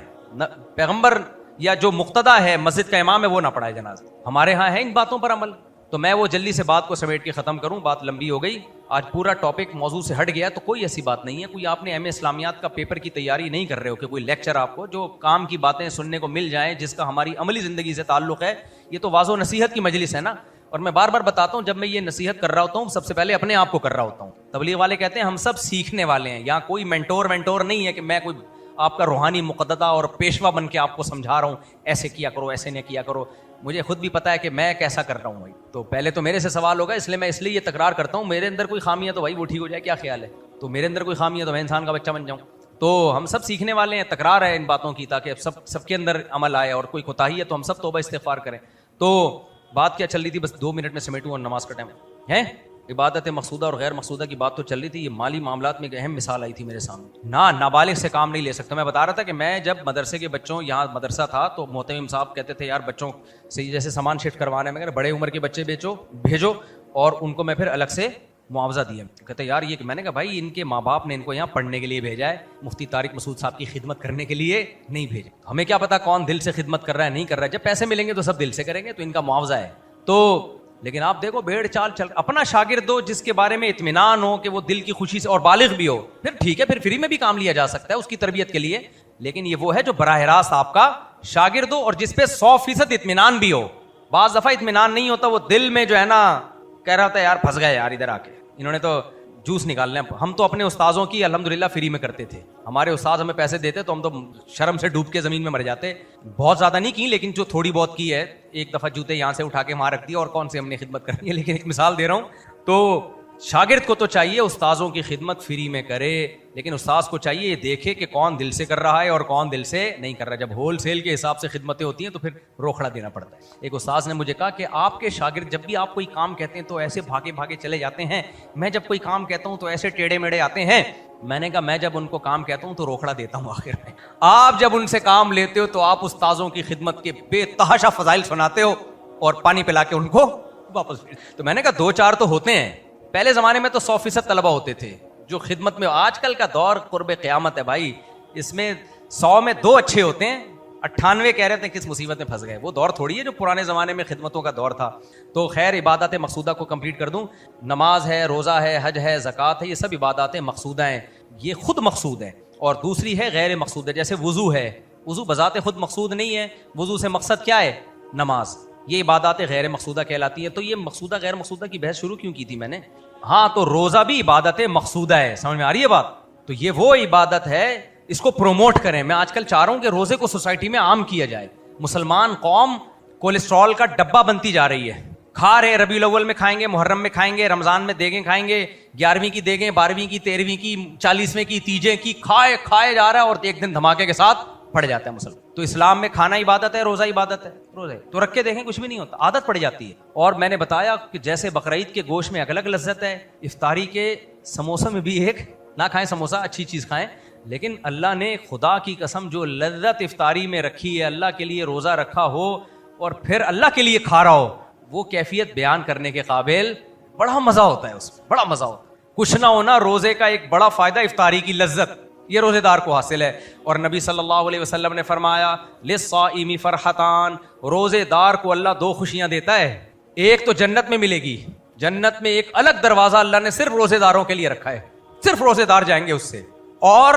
پیغمبر یا جو مقتدی ہے مسجد کا امام ہے وہ نہ پڑھائے جنازہ. ہمارے ہاں ہے ان باتوں پر عمل. تو میں وہ جلدی سے بات کو سمیٹ کے ختم کروں, بات لمبی ہو گئی. آج پورا ٹاپک موضوع سے ہٹ گیا, تو کوئی ایسی بات نہیں ہے. کوئی آپ نے ایم اے اسلامیات کا پیپر کی تیاری نہیں کر رہے ہو کہ کوئی لیکچر آپ کو جو کام کی باتیں سننے کو مل جائیں جس کا ہماری عملی زندگی سے تعلق ہے. یہ تو واضح و نصیحت کی مجلس ہے نا. اور میں بار بار بتاتا ہوں, جب میں یہ نصیحت کر رہا ہوتا ہوں سب سے پہلے اپنے آپ کو کر رہا ہوتا ہوں. تبلیغ والے کہتے ہیں ہم سب سیکھنے والے ہیں, یہاں کوئی مینٹور نہیں ہے کہ میں کوئی آپ کا روحانی مقددہ اور پیشوا بن کے آپ کو سمجھا رہا ہوں ایسے کیا کرو ایسے نہ کیا کرو. مجھے خود بھی پتا ہے کہ میں کیسا کر رہا ہوں بھائی. تو پہلے تو میرے سے سوال ہوگا, اس لیے میں یہ تکرار کرتا ہوں, میرے اندر کوئی خامی ہے تو بھائی وہ ٹھیک ہو جائے, کیا خیال ہے؟ تو میرے اندر کوئی خامی ہے تو میں انسان کا بچہ بن جاؤں. تو ہم سب سیکھنے والے ہیں, تکرار ہے ان باتوں کی تاکہ سب کے اندر عمل آئے, اور کوئی کوتاہی ہے تو ہم سب توبہ استغفار کریں. تو بات کیا چل رہی تھی, بس 2 منٹ میں سمیٹوں اور نماز کا ٹائم ہے. عبادت مقصودہ اور غیر مقصودہ کی بات تو چل رہی تھی, یہ مالی معاملات میں ایک اہم مثال آئی تھی میرے سامنے. نابالغ سے کام نہیں لے سکتا. میں بتا رہا تھا کہ میں جب مدرسے کے بچوں, یہاں مدرسہ تھا تو محتمم صاحب کہتے تھے یار بچوں سے جیسے سامان شفٹ کروانا ہے, میں کہا بڑے عمر کے بچے بھیجو اور ان کو میں پھر الگ سے معاوضہ دیا. کہتے یار یہ, میں نے کہا بھائی ان کے ماں باپ نے ان کو یہاں پڑھنے کے لیے بھیجا ہے, مفتی طارق مسعود صاحب کی خدمت کرنے کے لیے نہیں بھیجا. ہمیں کیا پتا کون دل سے خدمت کر رہا ہے نہیں کر رہا ہے, جب پیسے ملیں گے تو سب دل سے کریں گے, تو ان کا معاوضہ ہے. تو لیکن آپ دیکھو بھیڑ چال چل, اپنا شاگرد ہو جس کے بارے میں اطمینان ہو کہ وہ دل کی خوشی سے اور بالغ بھی ہو, پھر ٹھیک ہے, پھر فری میں بھی کام لیا جا سکتا ہے اس کی تربیت کے لیے. لیکن یہ وہ ہے جو براہ راست آپ کا شاگرد ہو اور جس پہ 100% اطمینان بھی ہو. بعض دفعہ اطمینان نہیں ہوتا, وہ دل میں جو ہے نا کہہ رہا تھا یار پھنس گئے یار ادھر آ کے, انہوں نے تو جوس نکال لیں. ہم تو اپنے استاذوں کی الحمدللہ فری میں کرتے تھے. ہمارے استاذ ہمیں پیسے دیتے تو ہم تو شرم سے ڈوب کے زمین میں مر جاتے. بہت زیادہ نہیں کی, لیکن جو تھوڑی بہت کی ہے, ایک دفعہ جوتے یہاں سے اٹھا کے وہاں رکھ دیا, اور کون سے ہم نے خدمت کرنی ہے. لیکن ایک مثال دے رہا ہوں. تو شاگرد کو تو چاہیے استاذوں کی خدمت فری میں کرے, لیکن استاذ کو چاہیے یہ دیکھے کہ کون دل سے کر رہا ہے اور کون دل سے نہیں کر رہا. جب ہول سیل کے حساب سے خدمتیں ہوتی ہیں تو پھر روکڑا دینا پڑتا ہے. ایک استاذ نے مجھے کہا کہ آپ کے شاگرد جب بھی آپ کوئی کام کہتے ہیں تو ایسے بھاگے بھاگے چلے جاتے ہیں, میں جب کوئی کام کہتا ہوں تو ایسے ٹیڑے میڑے آتے ہیں. میں نے کہا میں جب ان کو کام کہتا ہوں تو روکڑا دیتا ہوں آخر میں. آپ جب ان سے کام لیتے ہو تو آپ استاذوں کی خدمت کے بے تحاشا فضائل سناتے ہو اور پانی پلا کے ان کو واپس. تو میں نے کہا 2-4 تو ہوتے ہیں. پہلے زمانے میں تو 100% طلبہ ہوتے تھے جو خدمت میں. آج کل کا دور قرب قیامت ہے بھائی, اس میں 100 میں 2 اچھے ہوتے ہیں, 98 کہہ رہے تھے کس مصیبت میں پھنس گئے. وہ دور تھوڑی ہے جو پرانے زمانے میں خدمتوں کا دور تھا. تو خیر عبادات مقصودہ کو کمپلیٹ کر دوں. نماز ہے, روزہ ہے, حج ہے, زکوٰۃ ہے, یہ سب عبادات مقصودہ ہیں, یہ خود مقصود ہے. اور دوسری ہے غیر مقصود ہے, جیسے وضو ہے. وضو بذات خود مقصود نہیں ہے, وضو سے مقصد کیا ہے, نماز. یہ عبادات غیر مقصودہ کہلاتی ہے. تو یہ مقصودہ غیر مقصودہ کی بحث شروع کیوں کی تھی میں نے؟ ہاں تو روزہ بھی عبادت مقصودہ ہے, سمجھ میں آ رہی ہے بات؟ تو یہ وہ عبادت ہے, اس کو پروموٹ کریں. میں آج کل چاہ رہا ہوں کہ روزے کو سوسائٹی میں عام کیا جائے. مسلمان قوم کولیسٹرول کا ڈبہ بنتی جا رہی ہے. کھا رہے, ربیع الاول میں کھائیں گے, محرم میں کھائیں گے, رمضان میں دیگیں کھائیں گے, 11ویں کی دیگیں, 12ویں کی, 13ویں کی, 40ویں کی, تیجے کی, کھائے جا رہا ہے, اور ایک دن دھماکے کے ساتھ پڑ جاتا ہے مسلمان. تو اسلام میں کھانا عبادت ہے, روزہ عبادت ہے. روزے تو رکھ کے دیکھیں کچھ بھی نہیں ہوتا, عادت پڑ جاتی ہے. اور میں نے بتایا کہ جیسے بقرعید کے گوشت میں الگ لذت ہے, افطاری کے سموسے میں بھی ایک, نہ کھائیں سموسہ, اچھی چیز کھائیں, لیکن اللہ نے خدا کی قسم جو لذت افطاری میں رکھی ہے, اللہ کے لیے روزہ رکھا ہو اور پھر اللہ کے لیے کھا رہا ہو, وہ کیفیت بیان کرنے کے قابل. بڑا مزہ ہوتا ہے اس میں, بڑا مزہ ہوتا ہے. کچھ نہ ہونا روزے کا ایک بڑا فائدہ افطاری کی لذت, یہ روزے دار کو حاصل ہے. اور نبی صلی اللہ علیہ وسلم نے فرمایا للصائم فرحتان, روزے دار کو اللہ 2 خوشیاں دیتا ہے. ایک تو جنت میں ملے گی, جنت میں ایک الگ دروازہ اللہ نے صرف روزے داروں کے لیے رکھا ہے, صرف روزے دار جائیں گے اس سے. اور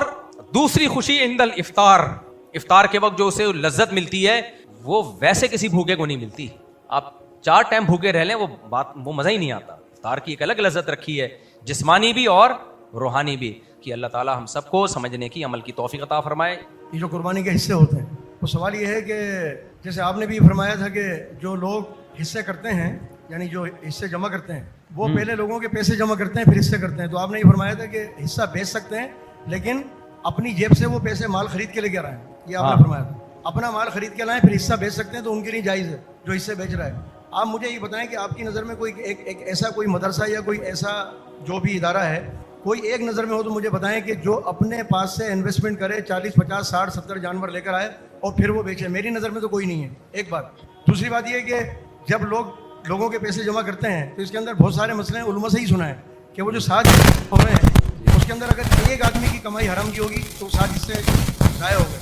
دوسری خوشی عند الافطار, افطار کے وقت جو اسے لذت ملتی ہے وہ ویسے کسی بھوکے کو نہیں ملتی. آپ 4 ٹائم بھوکے رہ لیں وہ مزہ ہی نہیں آتا. افطار کی ایک الگ لذت رکھی ہے, جسمانی بھی اور روحانی بھی. کہ اللہ تعالیٰ ہم سب کو سمجھنے کی, عمل کی توفیق عطا فرمائے. یہ جو قربانی کے حصے ہوتے ہیں, وہ سوال یہ ہے کہ جیسے آپ نے بھی فرمایا تھا کہ جو لوگ حصے کرتے ہیں, یعنی جو حصے جمع کرتے ہیں, وہ پہلے لوگوں کے پیسے جمع کرتے ہیں پھر حصے کرتے ہیں. تو آپ نے یہ فرمایا تھا کہ حصہ بیچ سکتے ہیں لیکن اپنی جیب سے وہ پیسے مال خرید کے لے کے آئیں, یہ آپ نے فرمایا تھا. اپنا مال خرید کے لائیں پھر حصہ بیچ سکتے ہیں, تو ان کے لیے جائز ہے جو حصے بیچ رہا ہے. آپ مجھے یہ بتائیں کہ آپ کی نظر میں کوئی ایک ایسا کوئی مدرسہ یا کوئی ایسا جو بھی ادارہ ہے, کوئی ایک نظر میں ہو تو مجھے بتائیں کہ جو اپنے پاس سے انویسٹمنٹ کرے, 40, 50, 60, 70 جانور لے کر آئے اور پھر وہ بیچے. میری نظر میں تو کوئی نہیں ہے, ایک بات. دوسری بات یہ کہ جب لوگوں کے پیسے جمع کرتے ہیں تو اس کے اندر بہت سارے مسئلے ہیں. علماء سے ہی سنا ہے کہ وہ جو 7 ہو رہے ہیں اس کے اندر اگر ایک آدمی کی کمائی حرام کی ہوگی تو 7 حصے ضائع ہو گئے.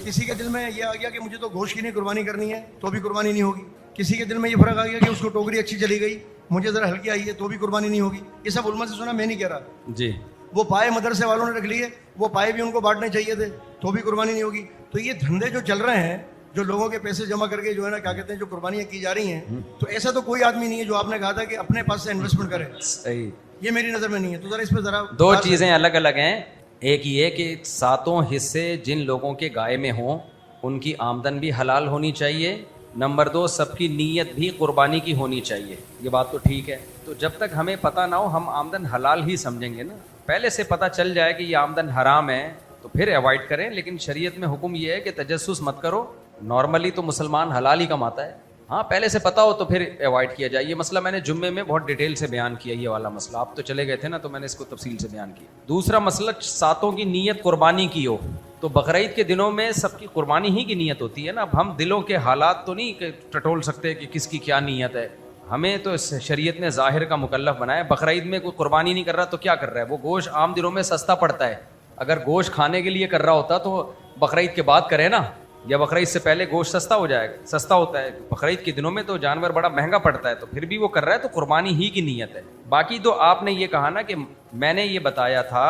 کسی کے دل میں یہ آ گیا کہ مجھے تو گوشت کی نہیں قربانی کرنی ہے تو بھی قربانی نہیں ہوگی. کسی کے دل میں یہ فرق آ گیا کہ اس کو ٹوکری اچھی چلی گئی, مجھے ذرا ہلکی آئی ہے تو بھی قربانی نہیں ہوگی. یہ سب علماء سے سنا, میں نہیں کہہ رہا. جی, وہ پائے مدرسے والوں نے رکھ لیے, وہ پائے بھی ان کو بانٹنے چاہیے تھے تو بھی قربانی نہیں ہوگی. تو یہ دھندے جو چل رہے ہیں, جو لوگوں کے پیسے جمع کر کے جو ہے نا کیا کہتے ہیں جو قربانیاں کی جا رہی ہیں, تو ایسا تو کوئی آدمی نہیں ہے جو آپ نے کہا تھا کہ اپنے پاس سے انویسٹمنٹ کرے. صحیح, یہ میری نظر میں نہیں ہے. تو ذرا اس پہ ذرا 2 چیزیں الگ الگ ہیں. ایک یہ کہ 7 حصے جن لوگوں کے گائے میں ہوں ان کی آمدن بھی حلال ہونی چاہیے. نمبر 2 سب کی نیت بھی قربانی کی ہونی چاہیے. یہ بات تو ٹھیک ہے. تو جب تک ہمیں پتہ نہ ہو ہم آمدن حلال ہی سمجھیں گے نا. پہلے سے پتہ چل جائے کہ یہ آمدن حرام ہے تو پھر ایوائڈ کریں. لیکن شریعت میں حکم یہ ہے کہ تجسس مت کرو. نارملی تو مسلمان حلال ہی کماتا ہے, ہاں پہلے سے پتا ہو تو پھر اوائڈ کیا جائے. یہ مسئلہ میں نے جمعے میں بہت ڈیٹیل سے بیان کیا, یہ والا مسئلہ. آپ تو چلے گئے تھے نا, تو میں نے اس کو تفصیل سے بیان کیا. دوسرا مسئلہ, ساتوں کی نیت قربانی کی ہو تو بقرعید کے دنوں میں سب کی قربانی ہی کی نیت ہوتی ہے نا. اب ہم دلوں کے حالات تو نہیں ٹٹول سکتے کہ کس کی کیا نیت ہے. ہمیں تو شریعت نے ظاہر کا مکلف بنایا. بقرعید میں کوئی قربانی نہیں کر رہا تو کیا کر رہا ہے؟ وہ گوشت عام دنوں میں سستا پڑتا ہے. اگر گوشت کھانے کے لیے کر رہا ہوتا تو بقرعید کے بعد کرے نا, یا بقرعید سے پہلے گوشت سستا ہو جائے گا. سستا ہوتا ہے. بقرعید کے دنوں میں تو جانور بڑا مہنگا پڑتا ہے, تو پھر بھی وہ کر رہا ہے تو قربانی ہی کی نیت ہے. باقی تو آپ نے یہ کہا نا کہ میں نے یہ بتایا تھا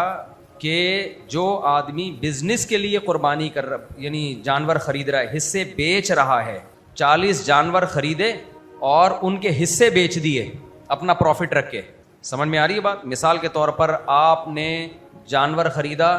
کہ جو آدمی بزنس کے لیے قربانی کر رہا, یعنی جانور خرید رہا ہے, حصے بیچ رہا ہے, 40 جانور خریدے اور ان کے حصے بیچ دیے اپنا پروفٹ رکھ کے. سمجھ میں آ رہی ہے بات؟ مثال کے طور پر آپ نے جانور خریدا,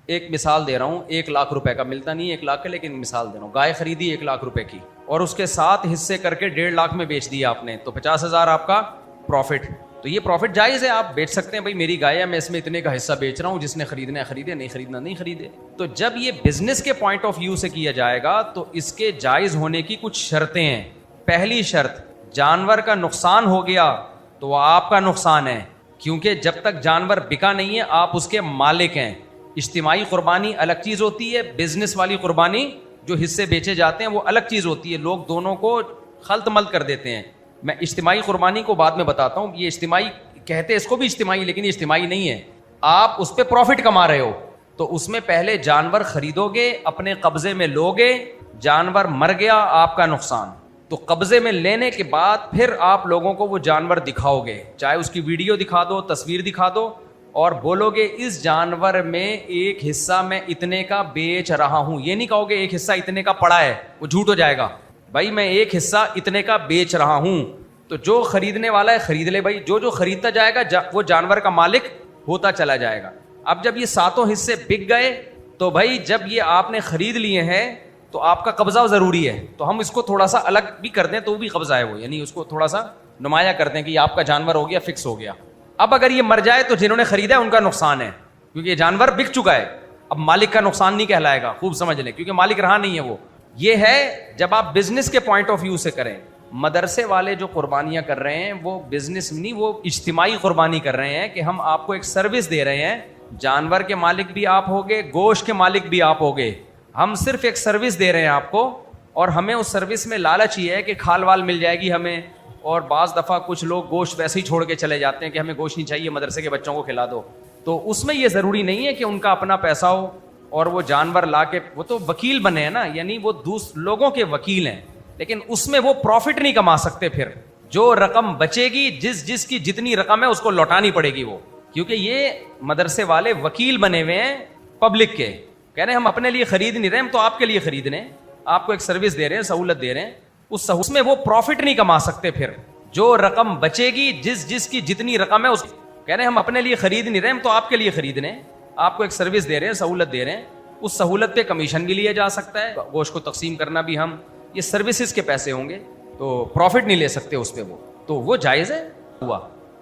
ایک مثال دے رہا ہوں, 1 لاکھ روپے کا, ملتا نہیں 1 لاکھ کا, لیکن مثال دے رہا ہوں. گائے خریدی 1 لاکھ روپے کی اور اس کے 7 حصے کر کے 1.5 لاکھ میں بیچ دیا آپ نے, تو 50,000 آپ کا پروفٹ. تو یہ پروفٹ جائز ہے, آپ بیچ سکتے ہیں. بھائی میری گائے ہے, میں اس میں اتنے کا حصہ بیچ رہا ہوں, جس نے خریدنا ہے خریدے, نہیں خریدنا نہیں خریدے. تو جب یہ بزنس کے پوائنٹ آف ویو سے کیا جائے گا تو اس کے جائز ہونے کی کچھ شرطیں ہیں. پہلی شرط, جانور کا نقصان ہو گیا تو وہ آپ کا نقصان ہے, کیونکہ جب تک جانور بکا نہیں ہے آپ اس کے مالک ہیں. اجتماعی قربانی الگ چیز ہوتی ہے, بزنس والی قربانی جو حصے بیچے جاتے ہیں وہ الگ چیز ہوتی ہے. لوگ دونوں کو خلط ملط کر دیتے ہیں. میں اجتماعی قربانی کو بعد میں بتاتا ہوں. یہ اجتماعی کہتے ہیں اس کو بھی اجتماعی, لیکن یہ اجتماعی نہیں ہے. آپ اس پہ پروفٹ کما رہے ہو تو اس میں پہلے جانور خریدو گے, اپنے قبضے میں لو گے, جانور مر گیا آپ کا نقصان. تو قبضے میں لینے کے بعد پھر آپ لوگوں کو وہ جانور دکھاؤ گے, چاہے اس کی ویڈیو دکھا دو, تصویر دکھا دو, اور بولو گے اس جانور میں ایک حصہ میں اتنے کا بیچ رہا ہوں. یہ نہیں کہو گے ایک حصہ اتنے کا پڑا ہے, وہ جھوٹ ہو جائے گا. بھائی میں ایک حصہ اتنے کا بیچ رہا ہوں, تو جو خریدنے والا ہے خرید لے بھائی. جو خریدتا جائے گا وہ جانور کا مالک ہوتا چلا جائے گا. اب جب یہ 7 حصے بک گئے تو بھائی جب یہ آپ نے خرید لیے ہیں تو آپ کا قبضہ ضروری ہے. تو ہم اس کو تھوڑا سا الگ بھی کر دیں تو بھی قبضہ ہے وہ, یعنی اس کو تھوڑا سا نمایاں کر دیں کہ یہ آپ کا جانور ہو گیا, فکس ہو گیا. اب اگر یہ مر جائے تو جنہوں نے خریدا ہے ان کا نقصان ہے, کیونکہ یہ جانور بک چکا ہے. اب مالک کا نقصان نہیں کہلائے گا, خوب سمجھ لیں, کیونکہ مالک رہا نہیں ہے وہ. یہ ہے جب آپ بزنس کے پوائنٹ آف ویو سے کریں. مدرسے والے جو قربانیاں کر رہے ہیں وہ بزنس نہیں, وہ اجتماعی قربانی کر رہے ہیں کہ ہم آپ کو ایک سروس دے رہے ہیں. جانور کے مالک بھی آپ ہوگے, گوشت کے مالک بھی آپ ہوگے. ہم صرف ایک سروس دے رہے ہیں آپ کو, اور ہمیں اس سروس میں لالچ یہ ہے کہ کھال وال مل جائے گی ہمیں. اور بعض دفعہ کچھ لوگ گوشت ویسے ہی چھوڑ کے چلے جاتے ہیں کہ ہمیں گوشت نہیں چاہیے, مدرسے کے بچوں کو کھلا دو. تو اس میں یہ ضروری نہیں ہے کہ ان کا اپنا پیسہ ہو اور وہ جانور لا کے, وہ تو وکیل بنے ہیں نا, یعنی وہ لوگوں کے وکیل ہیں, لیکن اس میں وہ پروفٹ نہیں کما سکتے. پھر جو رقم بچے گی, جس کی جتنی رقم ہے اس کو لوٹانی پڑے گی وہ, کیونکہ یہ مدرسے والے وکیل بنے ہوئے ہیں پبلک کے. کہہ رہے ہیں ہم اپنے لیے خرید نہیں رہے, ہم تو آپ کے لیے خرید رہے ہیں, آپ کو ایک سروس دے رہے ہیں, سہولت دے رہے ہیں. اس میں وہ پروفٹ نہیں کما سکتے. پھر جو رقم بچے گی, جس کی جتنی رقم ہے, اس کہہ رہے ہیں ہم اپنے لیے خرید نہیں رہے, ہم تو آپ کے لیے خرید رہے ہیں, آپ کو ایک سروس دے رہے ہیں, سہولت دے رہے ہیں. اس سہولت پہ کمیشن بھی لیا جا سکتا ہے, گوشت کو تقسیم کرنا بھی ہم, یہ سروسز کے پیسے ہوں گے, تو پروفٹ نہیں لے سکتے اس پہ. تو وہ جائز ہے.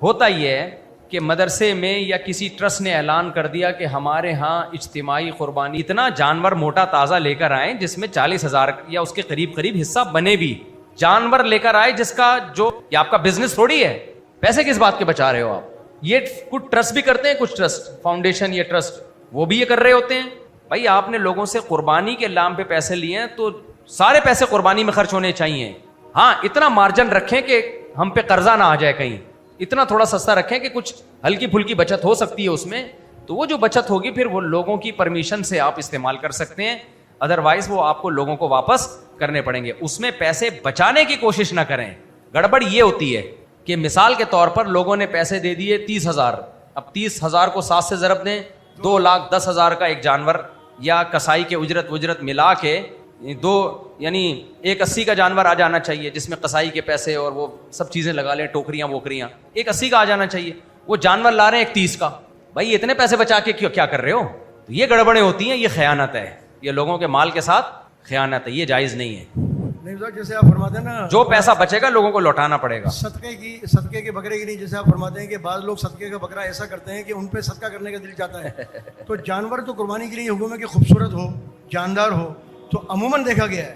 ہوتا یہ ہے کہ مدرسے میں یا کسی ٹرسٹ نے اعلان کر دیا کہ ہمارے ہاں اجتماعی قربانی, اتنا جانور موٹا تازہ لے کر آئیں جس میں 40,000 یا اس کے قریب حصہ بنے بھی. جانور لے کر آئے جس کا, جو یہ آپ کا بزنس تھوڑی ہے, پیسے کس بات کے بچا رہے ہو آپ. یہ کچھ ٹرسٹ بھی کرتے ہیں, کچھ ٹرسٹ فاؤنڈیشن یا ٹرسٹ وہ بھی یہ کر رہے ہوتے ہیں. بھائی آپ نے لوگوں سے قربانی کے نام پہ پیسے لیے ہیں تو سارے پیسے قربانی میں خرچ ہونے چاہیے. ہاں اتنا مارجن رکھیں کہ ہم پہ قرضہ نہ آ جائے کہیں, اتنا تھوڑا سستا رکھیں کہ کچھ ہلکی پھلکی بچت ہو سکتی ہے اس میں. تو وہ جو بچت ہوگی پھر وہ لوگوں کی پرمیشن سے آپ استعمال کر سکتے ہیں, ادروائز وہ آپ کو لوگوں کو واپس کرنے پڑیں گے. اس میں پیسے بچانے کی کوشش نہ کریں. گڑبڑ یہ ہوتی ہے کہ مثال کے طور پر لوگوں نے پیسے دے دیے 30,000, اب 30,000 کو 7 سے ضرب دیں, 2,10,000 کا ایک جانور, یا کسائی کے اجرت ملا کے یعنی 1,80,000 کا جانور آ جانا چاہیے, جس میں کسائی کے پیسے اور وہ سب چیزیں لگا لیں, ٹوکریاں ووکریاں, 1,80,000 کا آ جانا چاہیے. وہ جانور لا رہے ہیں 1,30,000 کا. بھائی اتنے پیسے بچا کے کیا کر رہے ہو؟ تو یہ گڑبڑیں ہوتی ہیں, یہ خیانت ہے, یہ لوگوں کے مال کے ساتھ خیانت ہے, یہ جائز نہیں ہے. جیسے آپ فرماتے ہیں نا, جو پیسہ بچے گا لوگوں کو لوٹانا پڑے گا. صدقے کے بکرے کی نہیں, جیسے آپ فرماتے ہیں کہ بعض لوگ صدقے کا بکرا ایسا کرتے ہیں کہ ان پہ صدقہ کرنے کا دل چاہتا ہے. تو جانور تو قربانی کے لیے حکم ہے کہ خوبصورت ہو, جاندار ہو. تو عموماً دیکھا گیا ہے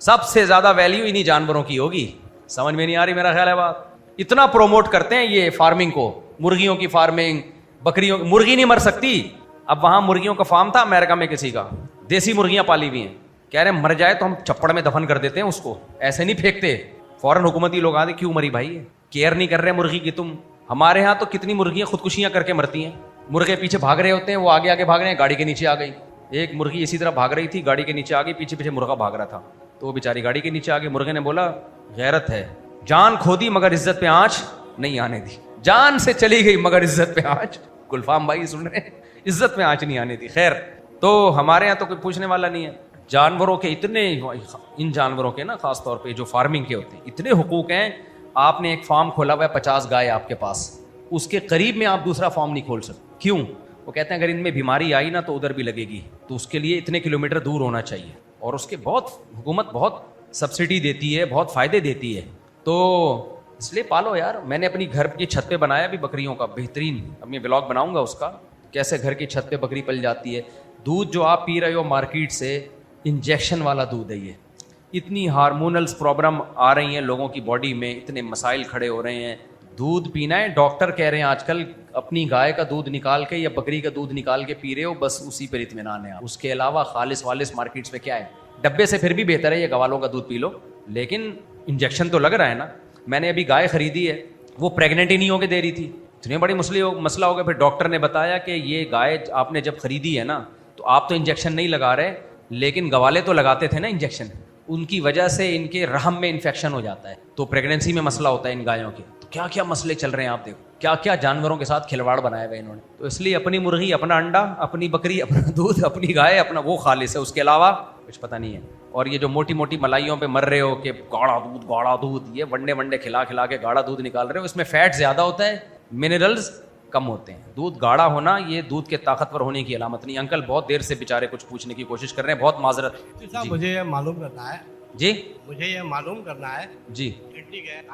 سب سے زیادہ ویلیو انہی جانوروں کی ہوگی. سمجھ میں نہیں آ رہی میرا خیال ہے بات. اتنا پروموٹ کرتے ہیں یہ فارمنگ کو, مرغیوں کی فارمنگ, بکریوں. مرغی نہیں مر سکتی. اب وہاں مرغیوں کا فارم تھا امریکہ میں کسی کا, دیسی مرغیاں پالی ہوئی ہیں, کہہ رہے ہیں مر جائے تو ہم چپڑ میں دفن کر دیتے ہیں اس کو, ایسے نہیں پھینکتے. فوراً حکومتی لوگ آتے کیوں مری بھائی, کیئر نہیں کر رہے مرغی کی تم. ہمارے ہاں تو کتنی مرغیاں خودکشیاں کر کے مرتی ہیں. مرغے پیچھے بھاگ رہے ہوتے ہیں, وہ آگے آگے بھاگ رہے ہیں, گاڑی کے نیچے آ گئی. ایک مرغی اسی طرح بھاگ رہی تھی, گاڑی کے نیچے آ گئی, پیچھے پیچھے مرغا بھاگ رہا تھا, تو وہ بیچاری گاڑی کے نیچے آ گئی. مرغے نے بولا غیرت ہے, جان کھو دی مگر عزت پہ آنچ نہیں آنے دی. جان سے چلی گئی مگر عزت پہ آنچ. گلفام بھائی سن رہے ہیں, عزت پہ آنچ نہیں آنے دی. خیر, تو ہمارے یہاں تو کوئی پوچھنے والا نہیں ہے. جانوروں کے اتنے, ان جانوروں کے نا خاص طور پہ جو فارمنگ کے ہوتے ہیں اتنے حقوق ہیں. آپ نے ایک فارم کھولا ہوا ہے, 50 گائے آپ کے پاس, اس کے قریب میں آپ دوسرا فارم نہیں کھول سکتے. کیوں؟ وہ کہتے ہیں اگر ان میں بیماری آئی نا تو ادھر بھی لگے گی, تو اس کے لیے اتنے کلومیٹر دور ہونا چاہیے. اور اس کے بہت حکومت بہت سبسڈی دیتی ہے, بہت فائدے دیتی ہے. تو اس لیے پالو یار. میں نے اپنی گھر کی چھت پہ بنایا بھی بکریوں کا بہترین, اب میں بلاگ بناؤں گا اس کا, کیسے گھر کی چھت پہ بکری پل جاتی ہے. دودھ جو آپ پی رہے ہو مارکیٹ سے, انجیکشن والا دودھ ہے یہ. اتنی ہارمونلس پرابلم آ رہی ہیں لوگوں کی باڈی میں, اتنے مسائل کھڑے ہو رہے ہیں. دودھ پینا ہے, ڈاکٹر کہہ رہے ہیں آج کل اپنی گائے کا دودھ نکال کے یا بکری کا دودھ نکال کے پی رہے ہو, بس اسی پر اطمینان ہے. اس کے علاوہ خالص والص مارکیٹس میں کیا ہے, ڈبے سے پھر بھی بہتر ہے یہ گوالوں کا دودھ پی لو, لیکن انجیکشن تو لگ رہا ہے نا. میں نے ابھی گائے خریدی ہے, وہ پریگننٹ ہی نہیں ہو کے دے رہی تھی. اتنے بڑی مسئلہ ہو گیا. پھر ڈاکٹر نے بتایا کہ یہ گائے آپ نے جب خریدی ہے نا, تو آپ تو انجیکشن نہیں لگا رہے, لیکن گوالے تو لگاتے تھے نا انجیکشن, ان کی وجہ سے ان کے رحم میں انفیکشن ہو جاتا ہے, تو پریگننسی میں مسئلہ ہوتا ہے ان گایوں کے. تو کیا کیا مسئلے چل رہے ہیں آپ دیکھو, کیا کیا جانوروں کے ساتھ کھلواڑ بنایا ہوا انہوں نے. تو اس لیے اپنی مرغی اپنا انڈا, اپنی بکری اپنا دودھ, اپنی گائے اپنا, وہ خالص ہے, اس کے علاوہ کچھ پتہ نہیں ہے. اور یہ جو موٹی موٹی ملائیوں پہ مر رہے ہو کہ گاڑا دودھ, یہ ونڈے کھلا کے گاڑا دودھ نکال رہے ہو, اس میں فیٹ زیادہ ہوتا ہے, منرلز کم ہوتے ہیں. دودھ گاڑا ہونا یہ دودھ کے طاقتور ہونے کی علامت نہیں. انکل بہت دیر سے بیچارے کچھ پوچھنے کی کوشش کر رہے ہیں, بہت معذرت. مجھے یہ معلوم کرنا ہے, جی مجھے یہ معلوم کرنا ہے, جی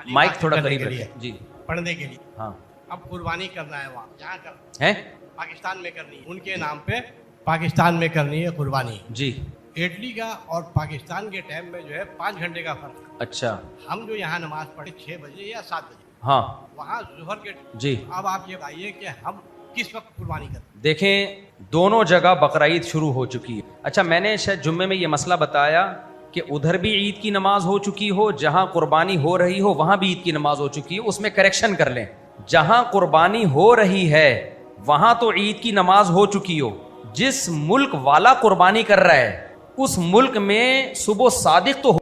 مائک تھوڑا قریب رکھیں. جی پڑھنے کے لیے, ہاں, اب قربانی کرنا ہے وہاں جہاں کرنا ہے, پاکستان میں کرنی ہے, ان کے نام پہ پاکستان میں کرنی ہے قربانی. جی اٹلی کا اور پاکستان کے ٹائم میں جو ہے 5 گھنٹے کا فرق ہے. اچھا, ہم جو یہاں نماز پڑھے 6 بجے یا 7 بجے, ہاں, وہاں ظہر کے. جی اب آپ یہ بتائیے کہ ہم کس وقت قربانی کرتے ہیں؟ دیکھیں دونوں جگہ بقرعید شروع ہو چکی ہے. اچھا, میں نے شاید جمعے میں یہ مسئلہ بتایا کہ ادھر بھی عید کی نماز ہو چکی ہو, جہاں قربانی ہو رہی ہو وہاں بھی عید کی نماز ہو چکی ہو. اس میں کریکشن کر لیں, جہاں قربانی ہو رہی ہے وہاں تو عید کی نماز ہو چکی ہو, جس ملک والا قربانی کر رہا ہے اس ملک میں صبح صادق تو